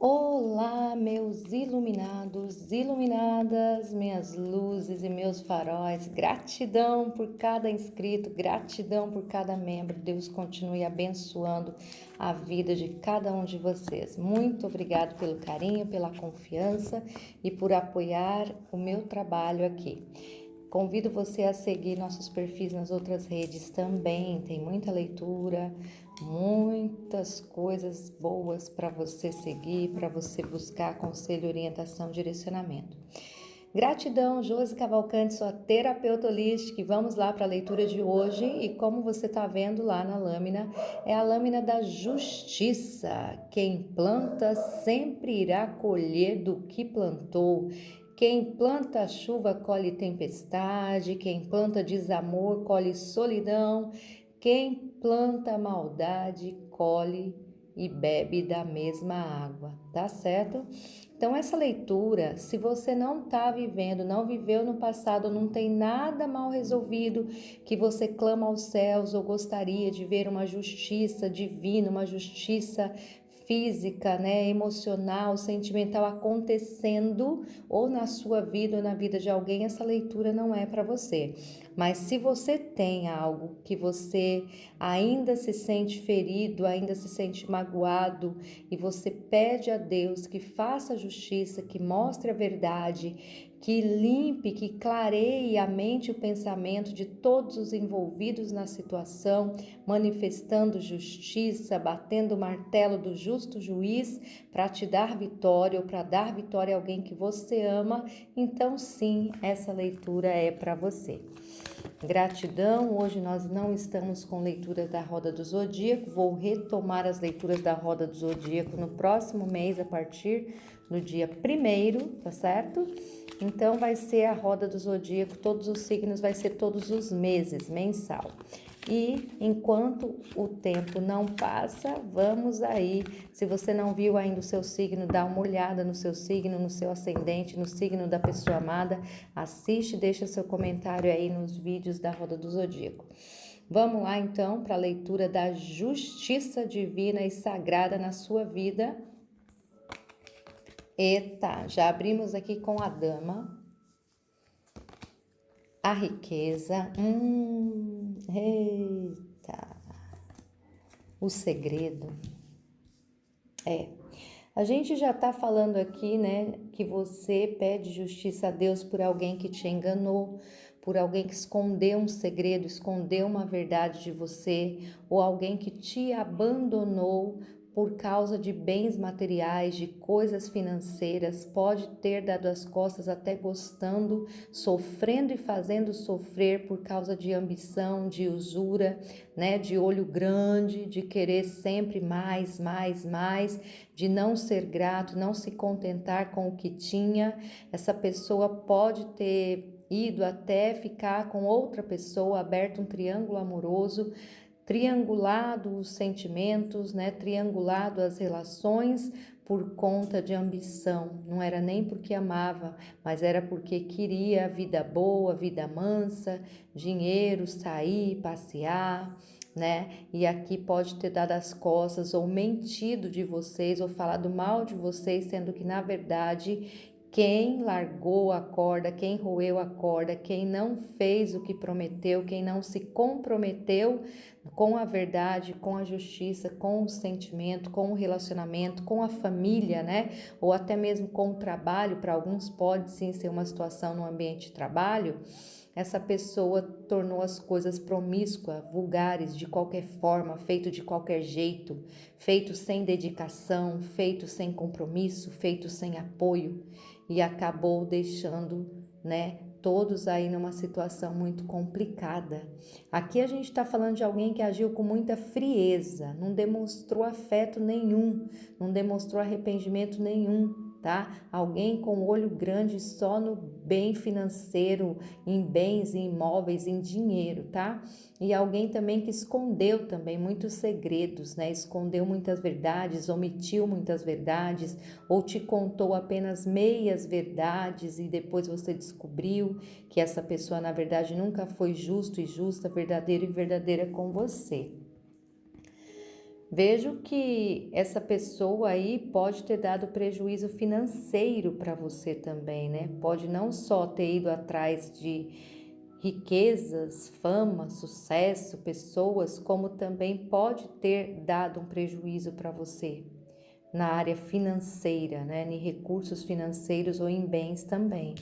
Olá, meus iluminados, iluminadas, minhas luzes e meus faróis. Gratidão por cada inscrito, gratidão por cada membro. Deus continue abençoando a vida de cada um de vocês. Muito obrigado pelo carinho, pela confiança e por apoiar o meu trabalho aqui. Convido você a seguir nossos perfis nas outras redes também. Tem muita leitura, muitas coisas boas para você seguir, para você buscar conselho, orientação, direcionamento. Gratidão, Josi Cavalcante, sua terapeuta holística. Vamos lá para a leitura de hoje e como você está vendo lá na lâmina, é a lâmina da justiça. Quem planta sempre irá colher do que plantou. Quem planta chuva colhe tempestade, quem planta desamor colhe solidão, quem planta maldade colhe e bebe da mesma água, tá certo? Então essa leitura, se você não está vivendo, não viveu no passado, não tem nada mal resolvido, que você clama aos céus ou gostaria de ver uma justiça divina, uma justiça física, né, emocional, sentimental acontecendo ou na sua vida ou na vida de alguém, essa leitura não é para você. Mas se você tem algo que você ainda se sente ferido, ainda se sente magoado e você pede a Deus que faça justiça, que mostre a verdade, que limpe, que clareie a mente e o pensamento de todos os envolvidos na situação, manifestando justiça, batendo o martelo do justo juiz para te dar vitória ou para dar vitória a alguém que você ama, então sim, essa leitura é para você. Gratidão, hoje nós não estamos com leitura da Roda do Zodíaco, vou retomar as leituras da Roda do Zodíaco no próximo mês, a partir do dia 1º, tá certo? Então vai ser a Roda do Zodíaco, todos os signos vai ser todos os meses, mensal. E enquanto o tempo não passa, vamos aí. Se você não viu ainda o seu signo, dá uma olhada no seu signo, no seu ascendente, no signo da pessoa amada. Assiste, deixa seu comentário aí nos vídeos da Roda do Zodíaco. Vamos lá então para a leitura da justiça divina e sagrada na sua vida. Eita, já abrimos aqui com a dama. A riqueza. Eita. O segredo. A gente já tá falando aqui, né, que você pede justiça a Deus por alguém que te enganou, por alguém que escondeu um segredo, escondeu uma verdade de você, ou alguém que te abandonou por causa de bens materiais, de coisas financeiras, pode ter dado as costas até gostando, sofrendo e fazendo sofrer por causa de ambição, de usura, né, de olho grande, de querer sempre mais, mais, mais, de não ser grato, não se contentar com o que tinha. Essa pessoa pode ter ido até ficar com outra pessoa, aberto um triângulo amoroso, triangulado os sentimentos, né? Triangulado as relações por conta de ambição. Não era nem porque amava, mas era porque queria vida boa, vida mansa, dinheiro, sair, passear, né? E aqui pode ter dado as costas ou mentido de vocês ou falado mal de vocês, sendo que na verdade quem largou a corda, quem roeu a corda, quem não fez o que prometeu, quem não se comprometeu com a verdade, com a justiça, com o sentimento, com o relacionamento, com a família, né? Ou até mesmo com o trabalho, para alguns pode sim ser uma situação no ambiente de trabalho. Essa pessoa tornou as coisas promíscuas, vulgares, de qualquer forma, feito de qualquer jeito, feito sem dedicação, feito sem compromisso, feito sem apoio e acabou deixando, né, todos aí numa situação muito complicada. Aqui a gente está falando de alguém que agiu com muita frieza, não demonstrou afeto nenhum, não demonstrou arrependimento nenhum, tá? Alguém com olho grande só no bem financeiro, em bens, em imóveis, em dinheiro, tá? E alguém também que escondeu também muitos segredos, né? Escondeu muitas verdades, omitiu muitas verdades, ou te contou apenas meias verdades e depois você descobriu que essa pessoa na verdade nunca foi justo e justa, verdadeiro e verdadeira com você. Vejo que essa pessoa aí pode ter dado prejuízo financeiro para você também, né? Pode não só ter ido atrás de riquezas, fama, sucesso, pessoas, como também pode ter dado um prejuízo para você na área financeira, né? Em recursos financeiros ou em bens também,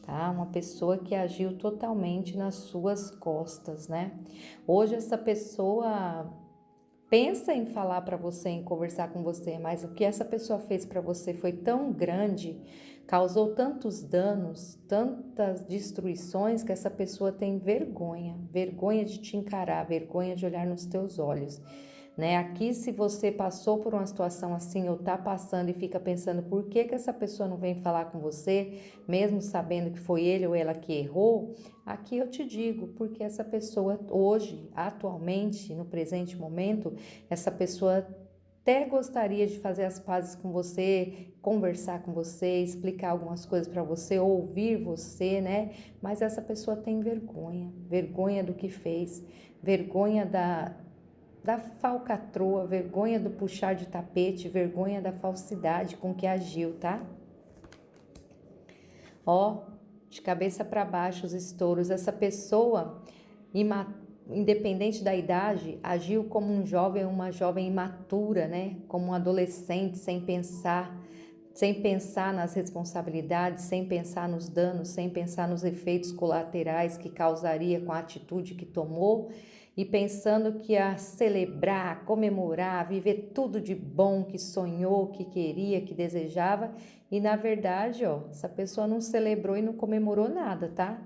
tá? Uma pessoa que agiu totalmente nas suas costas, né? Hoje essa pessoa pensa em falar para você, em conversar com você, mas o que essa pessoa fez para você foi tão grande, causou tantos danos, tantas destruições, que essa pessoa tem vergonha, vergonha de te encarar, vergonha de olhar nos teus olhos, né? Aqui, se você passou por uma situação assim ou tá passando e fica pensando por que essa pessoa não vem falar com você, mesmo sabendo que foi ele ou ela que errou, aqui eu te digo, porque essa pessoa hoje, atualmente, no presente momento, essa pessoa até gostaria de fazer as pazes com você, conversar com você, explicar algumas coisas para você, ouvir você, né? Mas essa pessoa tem vergonha, vergonha do que fez, vergonha da falcatrua, vergonha do puxar de tapete, vergonha da falsidade com que agiu, tá? Ó, de cabeça para baixo os estouros, essa pessoa, independente da idade, agiu como um jovem ou uma jovem imatura, né? Como um adolescente, sem pensar nas responsabilidades, sem pensar nos danos, sem pensar nos efeitos colaterais que causaria com a atitude que tomou, e pensando que ia celebrar, comemorar, viver tudo de bom que sonhou, que queria, que desejava, e na verdade, ó, essa pessoa não celebrou e não comemorou nada, tá?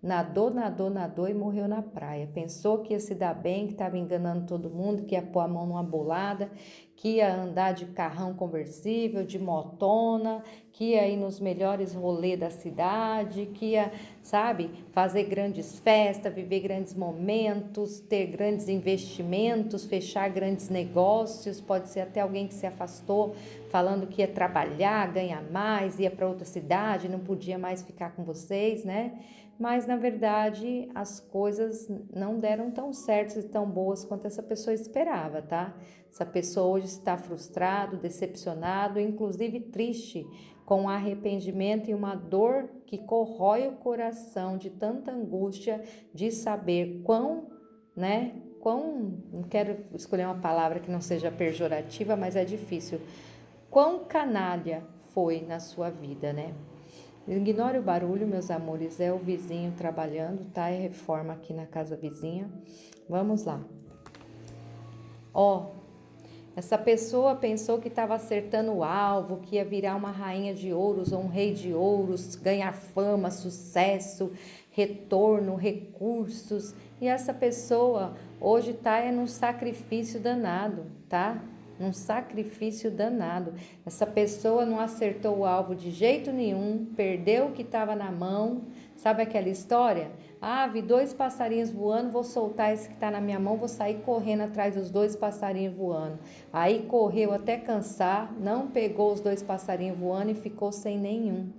Nadou, nadou, nadou e morreu na praia. Pensou que ia se dar bem, que estava enganando todo mundo, que ia pôr a mão numa bolada, que ia andar de carrão conversível, de motona, que ia ir nos melhores rolês da cidade, que ia, sabe, fazer grandes festas, viver grandes momentos, ter grandes investimentos, fechar grandes negócios. Pode ser até alguém que se afastou, falando que ia trabalhar, ganhar mais, ia para outra cidade, não podia mais ficar com vocês, né? Mas na verdade as coisas não deram tão certas e tão boas quanto essa pessoa esperava, tá? Essa pessoa hoje está frustrado, decepcionado, inclusive triste, com arrependimento e uma dor que corrói o coração de tanta angústia de saber não quero escolher uma palavra que não seja pejorativa, mas é difícil, quão canalha foi na sua vida, né? Ignore o barulho, meus amores, é o vizinho trabalhando, tá? É reforma aqui na casa vizinha. Vamos lá. Ó, essa pessoa pensou que estava acertando o alvo, que ia virar uma rainha de ouros ou um rei de ouros, ganhar fama, sucesso, retorno, recursos. E essa pessoa hoje tá num sacrifício danado, tá? Num sacrifício danado. Essa pessoa não acertou o alvo de jeito nenhum, perdeu o que estava na mão. Sabe aquela história? Ah, vi 2 passarinhos voando, vou soltar esse que está na minha mão, vou sair correndo atrás dos 2 passarinhos voando. Aí correu até cansar, não pegou os 2 passarinhos voando e ficou sem nenhum.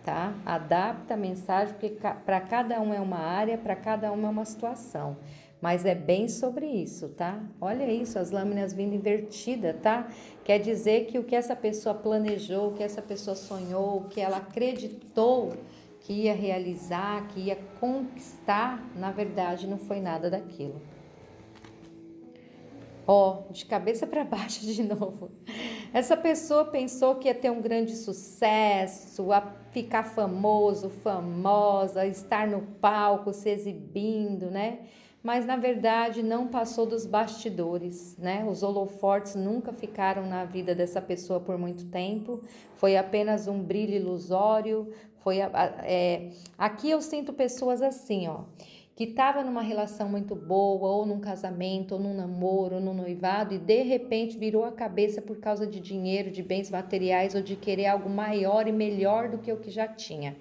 Tá? Adapta a mensagem, porque para cada um é uma área, para cada um é uma situação. Mas é bem sobre isso, tá? Olha isso, as lâminas vindo invertida, tá? Quer dizer que o que essa pessoa planejou, o que essa pessoa sonhou, o que ela acreditou que ia realizar, que ia conquistar, na verdade não foi nada daquilo. Ó, de cabeça para baixo de novo. Essa pessoa pensou que ia ter um grande sucesso, a ficar famoso, famosa, estar no palco, se exibindo, né? Mas na verdade não passou dos bastidores, né? Os holofortes nunca ficaram na vida dessa pessoa por muito tempo. Foi apenas um brilho ilusório. Aqui eu sinto pessoas assim, ó, que estava numa relação muito boa, ou num casamento, ou num namoro, ou num noivado, e de repente virou a cabeça por causa de dinheiro, de bens materiais, ou de querer algo maior e melhor do que o que já tinha.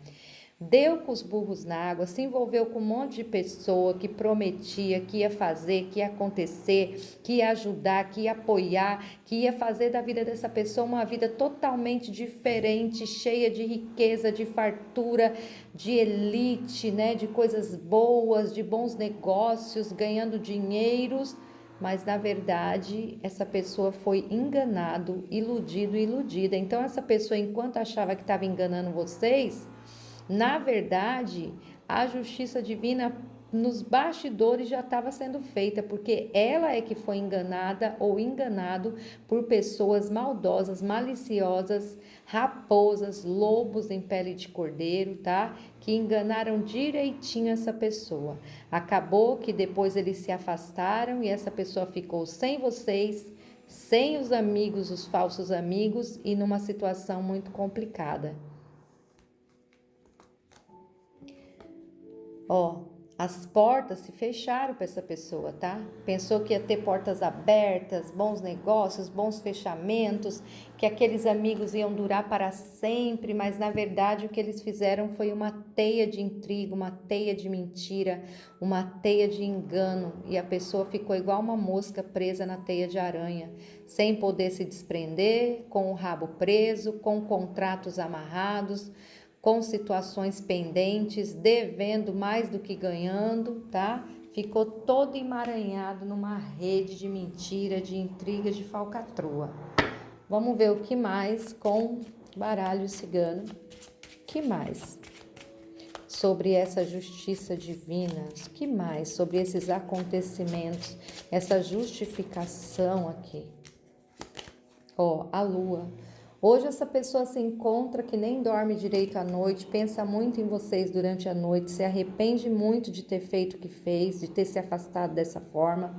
Deu com os burros na água, se envolveu com um monte de pessoa que prometia, que ia fazer, que ia acontecer, que ia ajudar, que ia apoiar, que ia fazer da vida dessa pessoa uma vida totalmente diferente, cheia de riqueza, de fartura, de elite, né, de coisas boas, de bons negócios, ganhando dinheiros, mas na verdade essa pessoa foi enganado, iludido, iludida. Então essa pessoa, enquanto achava que estava enganando vocês, na verdade a justiça divina nos bastidores já estava sendo feita, porque ela é que foi enganada ou enganado por pessoas maldosas, maliciosas, raposas, lobos em pele de cordeiro, tá? Que enganaram direitinho essa pessoa. Acabou que depois eles se afastaram e essa pessoa ficou sem vocês, sem os amigos, os falsos amigos, e numa situação muito complicada. Ó, as portas se fecharam para essa pessoa, tá? Pensou que ia ter portas abertas, bons negócios, bons fechamentos, que aqueles amigos iam durar para sempre, mas na verdade o que eles fizeram foi uma teia de intriga, uma teia de mentira, uma teia de engano, e a pessoa ficou igual uma mosca presa na teia de aranha, sem poder se desprender, com o rabo preso, com contratos amarrados, com situações pendentes, devendo mais do que ganhando, tá? Ficou todo emaranhado numa rede de mentira, de intriga, de falcatrua. Vamos ver o que mais com baralho cigano. Que mais? Sobre essa justiça divina, o que mais? Sobre esses acontecimentos, essa justificação aqui. Ó, a lua. Hoje essa pessoa se encontra que nem dorme direito à noite, pensa muito em vocês durante a noite, se arrepende muito de ter feito o que fez, de ter se afastado dessa forma.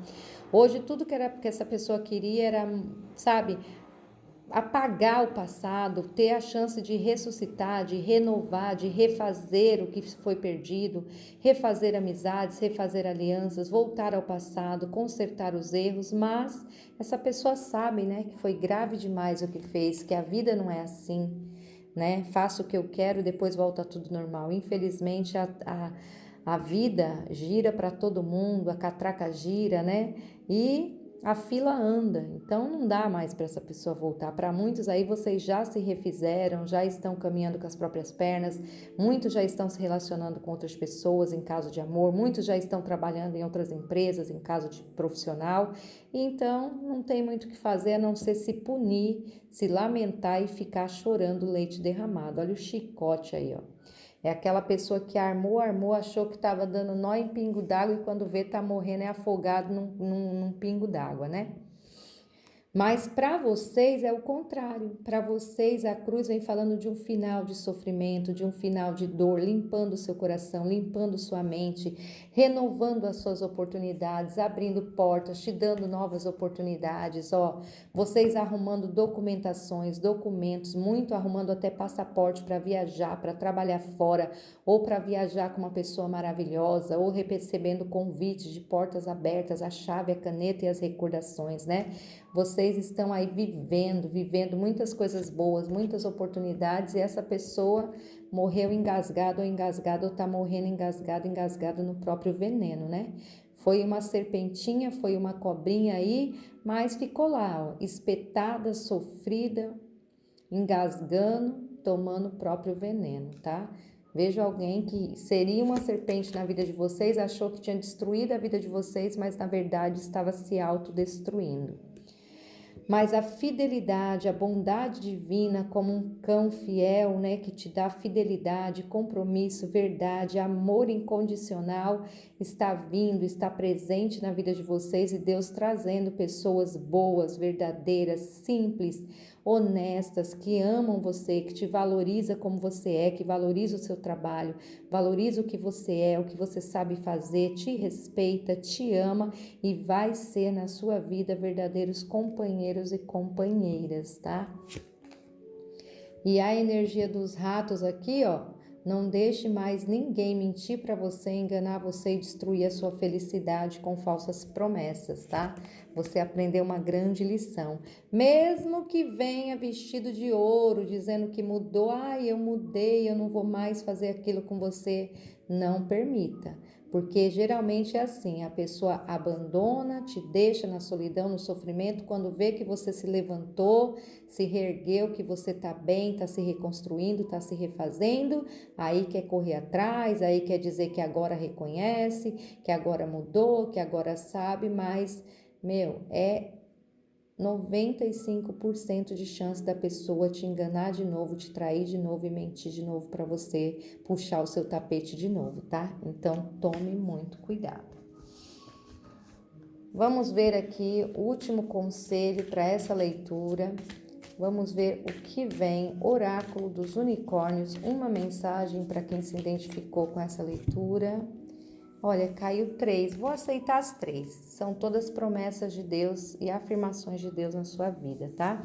Hoje tudo que essa pessoa queria era, sabe, apagar o passado, ter a chance de ressuscitar, de renovar, de refazer o que foi perdido, refazer amizades, refazer alianças, voltar ao passado, consertar os erros, mas essa pessoa sabe, né, que foi grave demais o que fez, que a vida não é assim, né? Faço o que eu quero e depois volta tudo normal. Infelizmente a vida gira para todo mundo, a catraca gira, né? E a fila anda, então não dá mais para essa pessoa voltar. Para muitos aí vocês já se refizeram, já estão caminhando com as próprias pernas, muitos já estão se relacionando com outras pessoas em caso de amor, muitos já estão trabalhando em outras empresas em caso de profissional, então não tem muito o que fazer a não ser se punir, se lamentar e ficar chorando leite derramado. Olha o chicote aí, ó. É aquela pessoa que armou, achou que estava dando nó em pingo d'água e quando vê tá morrendo é afogado num pingo d'água, né? Mas para vocês é o contrário. Para vocês a cruz vem falando de um final de sofrimento, de um final de dor, limpando o seu coração, limpando sua mente, renovando as suas oportunidades, abrindo portas, te dando novas oportunidades, ó. Vocês arrumando documentações, documentos, muito arrumando até passaporte para viajar, para trabalhar fora, ou para viajar com uma pessoa maravilhosa, ou recebendo convites de portas abertas, a chave, a caneta e as recordações, né? Vocês estão aí vivendo muitas coisas boas, muitas oportunidades, e essa pessoa morreu engasgado ou tá morrendo engasgado no próprio veneno, né? Foi uma serpentinha, foi uma cobrinha aí, mas ficou lá, ó, espetada, sofrida, engasgando, tomando o próprio veneno, tá? Vejo alguém que seria uma serpente na vida de vocês, achou que tinha destruído a vida de vocês, mas na verdade estava se autodestruindo. Mas a fidelidade, a bondade divina, como um cão fiel, né, que te dá fidelidade, compromisso, verdade, amor incondicional, está vindo, está presente na vida de vocês, e Deus trazendo pessoas boas, verdadeiras, simples, honestas, que amam você, que te valoriza como você é, que valoriza o seu trabalho, valoriza o que você é, o que você sabe fazer, te respeita, te ama e vai ser na sua vida verdadeiros companheiros e companheiras, tá? E a energia dos ratos aqui, ó, não deixe mais ninguém mentir para você, enganar você e destruir a sua felicidade com falsas promessas, tá? Você aprendeu uma grande lição. Mesmo que venha vestido de ouro, dizendo que mudou, eu mudei, eu não vou mais fazer aquilo com você, não permita. Porque geralmente é assim, a pessoa abandona, te deixa na solidão, no sofrimento, quando vê que você se levantou, se reergueu, que você tá bem, tá se reconstruindo, tá se refazendo, aí quer correr atrás, aí quer dizer que agora reconhece, que agora mudou, que agora sabe, mas É 95% de chance da pessoa te enganar de novo, te trair de novo e mentir de novo para você puxar o seu tapete de novo, tá? Então, tome muito cuidado. Vamos ver aqui o último conselho para essa leitura. Vamos ver o que vem, Oráculo dos Unicórnios, uma mensagem para quem se identificou com essa leitura. Olha, caiu 3, vou aceitar as 3, são todas promessas de Deus e afirmações de Deus na sua vida, tá?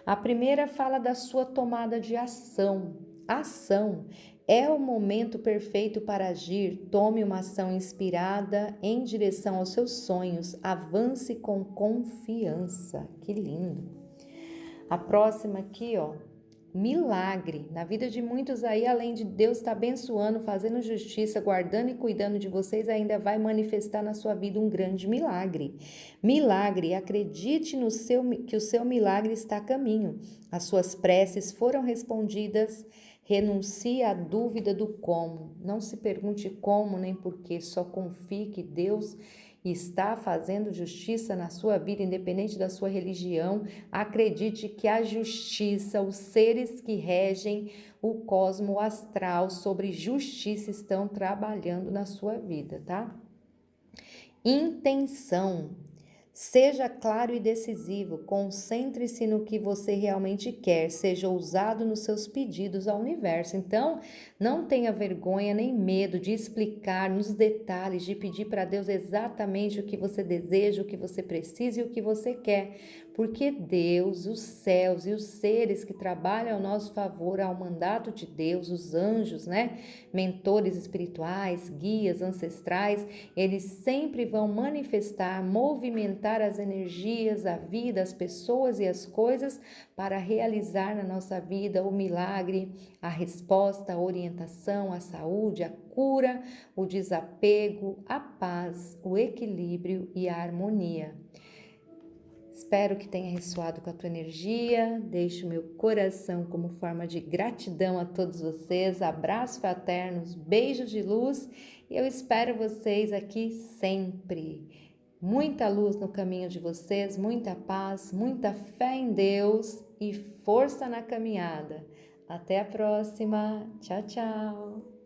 A primeira fala da sua tomada de ação. Ação é o momento perfeito para agir. Tome uma ação inspirada em direção aos seus sonhos. Avance com confiança. Que lindo. A próxima aqui, ó. Milagre. Na vida de muitos aí, além de Deus estar abençoando, fazendo justiça, guardando e cuidando de vocês, ainda vai manifestar na sua vida um grande milagre. Milagre. Acredite que o seu milagre está a caminho. As suas preces foram respondidas. Renuncie à dúvida do como. Não se pergunte como nem porquê, só confie que Deus está fazendo justiça na sua vida, independente da sua religião. Acredite que a justiça, os seres que regem o cosmo astral sobre justiça estão trabalhando na sua vida, tá? Intenção. Seja claro e decisivo, concentre-se no que você realmente quer, seja ousado nos seus pedidos ao universo. Então, não tenha vergonha nem medo de explicar nos detalhes, de pedir para Deus exatamente o que você deseja, o que você precisa e o que você quer. Porque Deus, os céus e os seres que trabalham ao nosso favor, ao mandato de Deus, os anjos, né? Mentores espirituais, guias ancestrais, eles sempre vão manifestar, movimentar as energias, a vida, as pessoas e as coisas para realizar na nossa vida o milagre, a resposta, a orientação, a saúde, a cura, o desapego, a paz, o equilíbrio e a harmonia. Espero que tenha ressoado com a tua energia. Deixo meu coração como forma de gratidão a todos vocês. Abraços fraternos, beijos de luz e eu espero vocês aqui sempre. Muita luz no caminho de vocês, muita paz, muita fé em Deus e força na caminhada. Até a próxima. Tchau, tchau.